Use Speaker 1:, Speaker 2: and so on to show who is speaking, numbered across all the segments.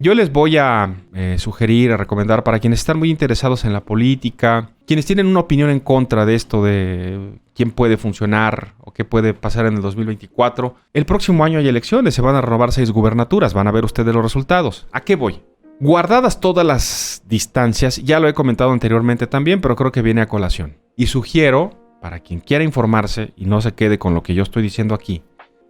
Speaker 1: Yo les voy a sugerir, a recomendar para quienes están muy interesados en la política, quienes tienen una opinión en contra de esto de quién puede funcionar o qué puede pasar en el 2024. El próximo año hay elecciones, se van a renovar 6 gubernaturas, van a ver ustedes los resultados. ¿A qué voy? Guardadas todas las distancias, ya lo he comentado anteriormente también, pero creo que viene a colación. Y sugiero, para quien quiera informarse y no se quede con lo que yo estoy diciendo aquí,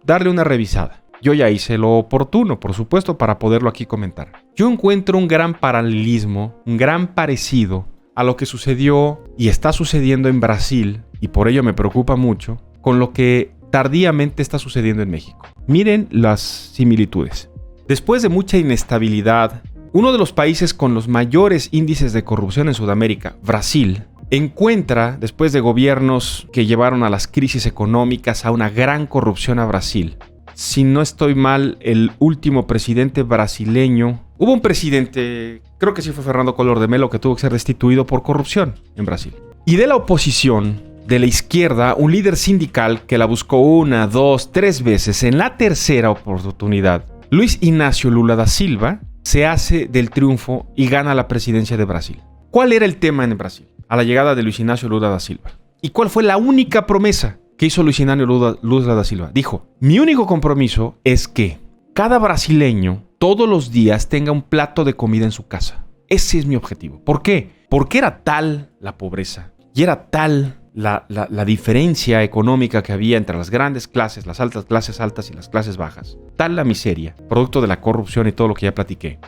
Speaker 1: darle una revisada. Yo ya hice lo oportuno, por supuesto, para poderlo aquí comentar. Yo encuentro un gran paralelismo, un gran parecido a lo que sucedió y está sucediendo en Brasil, y por ello me preocupa mucho, con lo que tardíamente está sucediendo en México. Miren las similitudes. Después de mucha inestabilidad, uno de los países con los mayores índices de corrupción en Sudamérica, Brasil, encuentra, después de gobiernos que llevaron a las crisis económicas, a una gran corrupción a Brasil. Si no estoy mal, el último presidente brasileño... Hubo un presidente, creo que sí fue Fernando Collor de Mello, que tuvo que ser destituido por corrupción en Brasil. Y de la oposición, de la izquierda, un líder sindical que la buscó 1, 2, 3 veces. En la tercera oportunidad, Luiz Inácio Lula da Silva se hace del triunfo y gana la presidencia de Brasil. ¿Cuál era el tema en Brasil a la llegada de Luiz Inácio Lula da Silva? ¿Y cuál fue la única promesa que hizo Luiz Inácio Lula da Silva? Dijo, mi único compromiso es que cada brasileño todos los días tenga un plato de comida en su casa. Ese es mi objetivo. ¿Por qué? Porque era tal la pobreza y era tal la diferencia económica que había entre las grandes clases, las altas clases altas y las clases bajas. Tal la miseria, producto de la corrupción y todo lo que ya platiqué,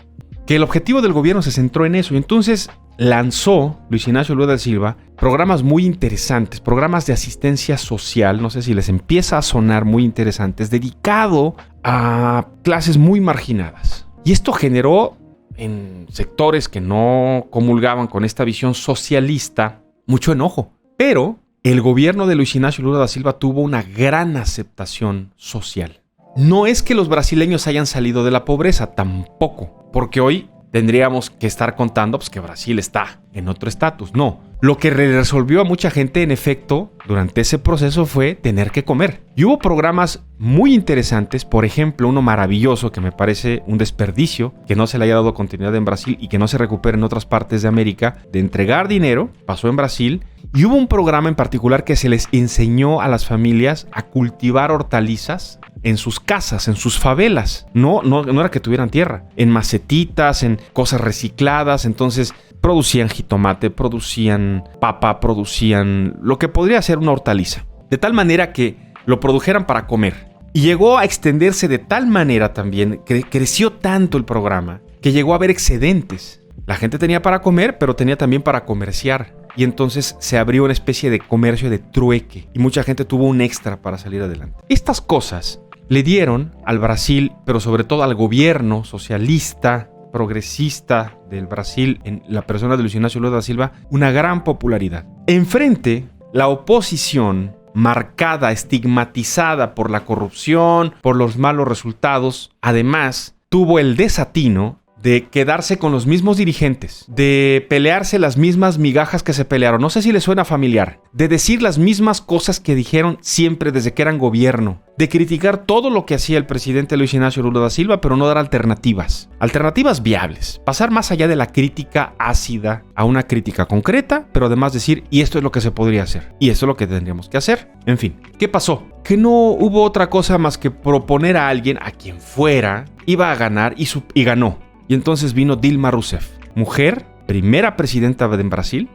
Speaker 1: que el objetivo del gobierno se centró en eso. Y entonces lanzó Luiz Inácio Lula da Silva programas muy interesantes, programas de asistencia social, no sé si les empieza a sonar muy interesantes, dedicado a clases muy marginadas. Y esto generó en sectores que no comulgaban con esta visión socialista mucho enojo. Pero el gobierno de Luiz Inácio Lula da Silva tuvo una gran aceptación social. No es que los brasileños hayan salido de la pobreza, tampoco, porque hoy tendríamos que estar contando que Brasil está en otro estatus. No, lo que resolvió a mucha gente, en efecto, durante ese proceso fue tener que comer. Y hubo programas muy interesantes, por ejemplo, uno maravilloso que me parece un desperdicio, que no se le haya dado continuidad en Brasil y que no se recupere en otras partes de América, de entregar dinero, pasó en Brasil. Y hubo un programa en particular que se les enseñó a las familias a cultivar hortalizas en sus casas, en sus favelas. No era que tuvieran tierra, en macetitas, en cosas recicladas. Entonces producían jitomate, producían papa, producían lo que podría ser una hortaliza. De tal manera que lo produjeran para comer. Y llegó a extenderse de tal manera también, que creció tanto el programa, que llegó a haber excedentes. La gente tenía para comer, pero tenía también para comerciar. Y entonces se abrió una especie de comercio de trueque. Y mucha gente tuvo un extra para salir adelante. Estas cosas le dieron al Brasil, pero sobre todo al gobierno socialista, progresista del Brasil, en la persona de Luiz Inácio Lula da Silva, una gran popularidad. Enfrente, la oposición, marcada, estigmatizada por la corrupción, por los malos resultados, además tuvo el desatino de quedarse con los mismos dirigentes, de pelearse las mismas migajas que se pelearon. No sé si les suena familiar. De decir las mismas cosas que dijeron siempre desde que eran gobierno. De criticar todo lo que hacía el presidente Luiz Inácio Lula da Silva, pero no dar alternativas. Alternativas viables. Pasar más allá de la crítica ácida a una crítica concreta, pero además decir, y esto es lo que se podría hacer. Y esto es lo que tendríamos que hacer. En fin, ¿qué pasó? Que no hubo otra cosa más que proponer a alguien, a quien fuera, iba a ganar y ganó. Y entonces vino Dilma Rousseff, mujer, primera presidenta de Brasil,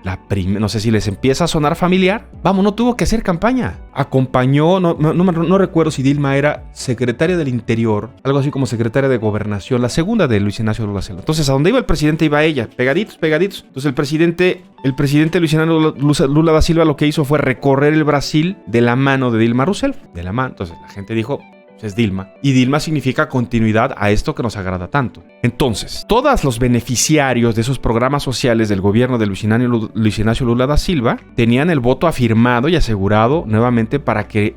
Speaker 1: no sé si les empieza a sonar familiar. Vamos, no tuvo que hacer campaña. Acompañó, no recuerdo si Dilma era secretaria del Interior, algo así como secretaria de Gobernación, la segunda de Luiz Inácio Lula da Silva. Entonces, a donde iba el presidente iba ella, pegaditos. Entonces, el presidente Luiz Inácio Lula da Silva lo que hizo fue recorrer el Brasil de la mano de Dilma Rousseff, de la mano. Entonces, la gente dijo, es Dilma. Y Dilma significa continuidad a esto que nos agrada tanto. Entonces, todos los beneficiarios de esos programas sociales del gobierno de Luiz Inácio Lula da Silva tenían el voto afirmado y asegurado nuevamente para que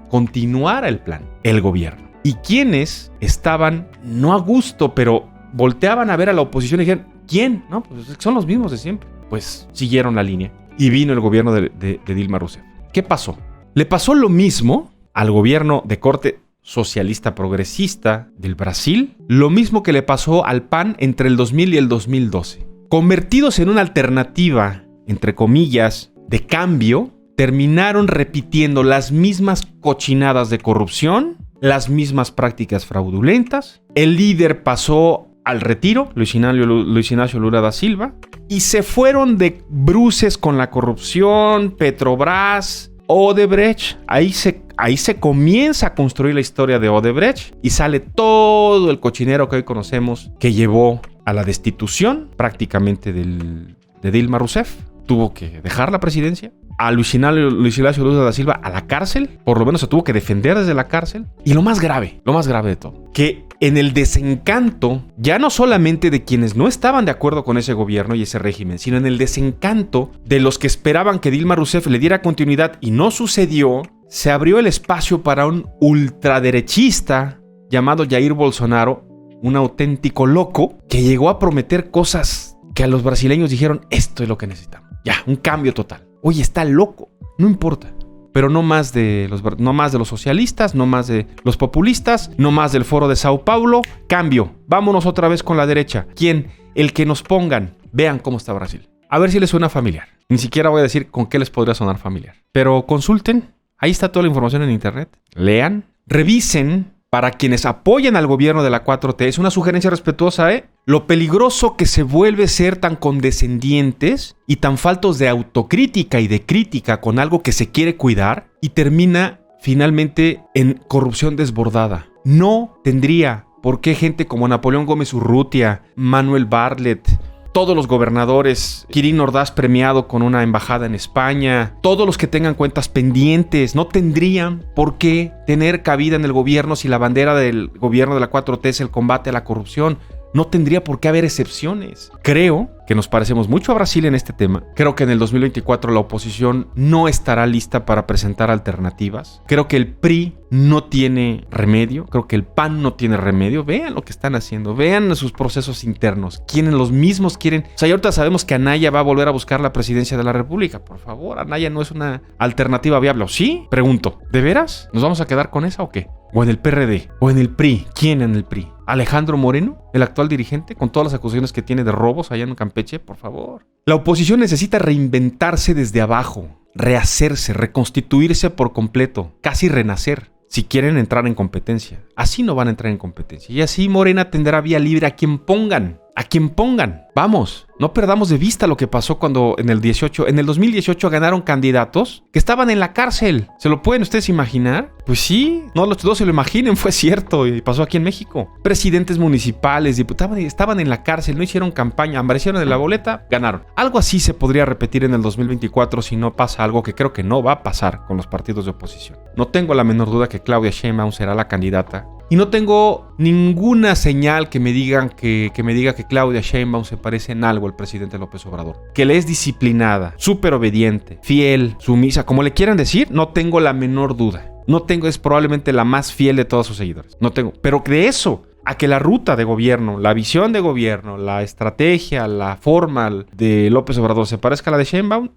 Speaker 1: continuara el plan, el gobierno. Y quienes estaban no a gusto, pero volteaban a ver a la oposición y dijeron, ¿quién? No, pues son los mismos de siempre. Pues siguieron la línea y vino el gobierno de Dilma Rousseff. ¿Qué pasó? Le pasó lo mismo al gobierno de corte socialista progresista del Brasil, lo mismo que le pasó al PAN entre el 2000 y el 2012. Convertidos en una alternativa, entre comillas, de cambio, terminaron repitiendo las mismas cochinadas de corrupción, las mismas prácticas fraudulentas. El líder pasó al retiro, Luis Inácio Lula da Silva, y se fueron de bruces con la corrupción, Petrobras, Odebrecht. Ahí se comienza a construir la historia de Odebrecht y sale todo el cochinero que hoy conocemos, que llevó a la destitución prácticamente de Dilma Rousseff. Tuvo que dejar la presidencia. A Luis Inácio Lula da Silva a la cárcel. Por lo menos se tuvo que defender desde la cárcel. Y lo más grave de todo, que en el desencanto, ya no solamente de quienes no estaban de acuerdo con ese gobierno y ese régimen, sino en el desencanto de los que esperaban que Dilma Rousseff le diera continuidad y no sucedió, se abrió el espacio para un ultraderechista llamado Jair Bolsonaro, un auténtico loco, que llegó a prometer cosas que a los brasileños dijeron: esto es lo que necesitamos. Ya, un cambio total. Oye, está loco, no importa. Pero no más de los socialistas, no más de los populistas, no más del Foro de Sao Paulo. Cambio. Vámonos otra vez con la derecha. ¿Quién? El que nos pongan. Vean cómo está Brasil. A ver si les suena familiar. Ni siquiera voy a decir con qué les podría sonar familiar. Pero consulten. Ahí está toda la información en internet. Lean. Revisen. Para quienes apoyan al gobierno de la 4T, es una sugerencia respetuosa, lo peligroso que se vuelve ser tan condescendientes y tan faltos de autocrítica y de crítica con algo que se quiere cuidar y termina finalmente en corrupción desbordada. No tendría por qué gente como Napoleón Gómez Urrutia, Manuel Bartlett, todos los gobernadores, Quirino Ordaz premiado con una embajada en España, todos los que tengan cuentas pendientes, no tendrían por qué tener cabida en el gobierno si la bandera del gobierno de la 4T es el combate a la corrupción. No tendría por qué haber excepciones. Creo que nos parecemos mucho a Brasil en este tema. Creo que en el 2024 la oposición no estará lista para presentar alternativas. Creo que el PRI no tiene remedio. Creo que el PAN no tiene remedio. Vean lo que están haciendo. Vean sus procesos internos. Quienes los mismos quieren. O sea, y ahorita sabemos que Anaya va a volver a buscar la presidencia de la República. Por favor, Anaya no es una alternativa viable. ¿O sí? Pregunto. ¿De veras? ¿Nos vamos a quedar con esa o qué? ¿O en el PRD? ¿O en el PRI? ¿Quién en el PRI? ¿Alejandro Moreno, el actual dirigente, con todas las acusaciones que tiene de robos allá en Campeche? Por favor. La oposición necesita reinventarse desde abajo, rehacerse, reconstituirse por completo, casi renacer, si quieren entrar en competencia. Así no van a entrar en competencia. Y así Morena tendrá vía libre a quien pongan. A quien pongan. Vamos, no perdamos de vista lo que pasó cuando en el 2018 ganaron candidatos que estaban en la cárcel. ¿Se lo pueden ustedes imaginar? Pues sí, no se lo imaginen, fue cierto y pasó aquí en México. Presidentes municipales, diputados, estaban en la cárcel, no hicieron campaña, aparecieron en la boleta, ganaron. Algo así se podría repetir en el 2024 si no pasa algo que creo que no va a pasar con los partidos de oposición. No tengo la menor duda que Claudia Sheinbaum será la candidata. Y no tengo ninguna señal que me diga que Claudia Sheinbaum se parece en algo al presidente López Obrador. Que le es disciplinada, súper obediente, fiel, sumisa, como le quieran decir, no tengo la menor duda. Es probablemente la más fiel de todos sus seguidores. No tengo. Pero de eso a que la ruta de gobierno, la visión de gobierno, la estrategia, la forma de López Obrador se parezca a la de Sheinbaum,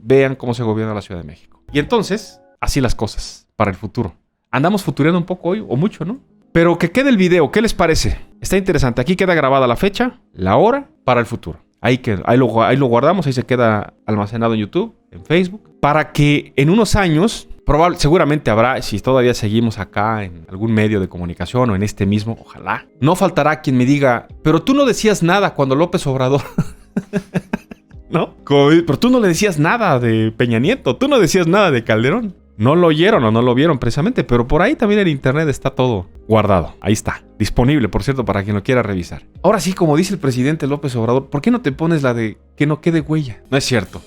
Speaker 1: vean cómo se gobierna la Ciudad de México. Y entonces, así las cosas para el futuro. Andamos futureando un poco hoy, o mucho, ¿no? Pero que quede el video, ¿qué les parece? Está interesante. Aquí queda grabada la fecha, la hora, para el futuro. Ahí lo guardamos, ahí se queda almacenado en YouTube, en Facebook, para que en unos años, seguramente habrá, si todavía seguimos acá en algún medio de comunicación o en este mismo, ojalá, no faltará quien me diga, pero tú no decías nada cuando López Obrador... ¿No? Pero tú no le decías nada de Peña Nieto, tú no decías nada de Calderón. No lo oyeron o no lo vieron precisamente, pero por ahí también en internet está todo guardado. Ahí está, disponible, por cierto, para quien lo quiera revisar. Ahora sí, como dice el presidente López Obrador, ¿por qué no te pones la de que no quede huella? No es cierto.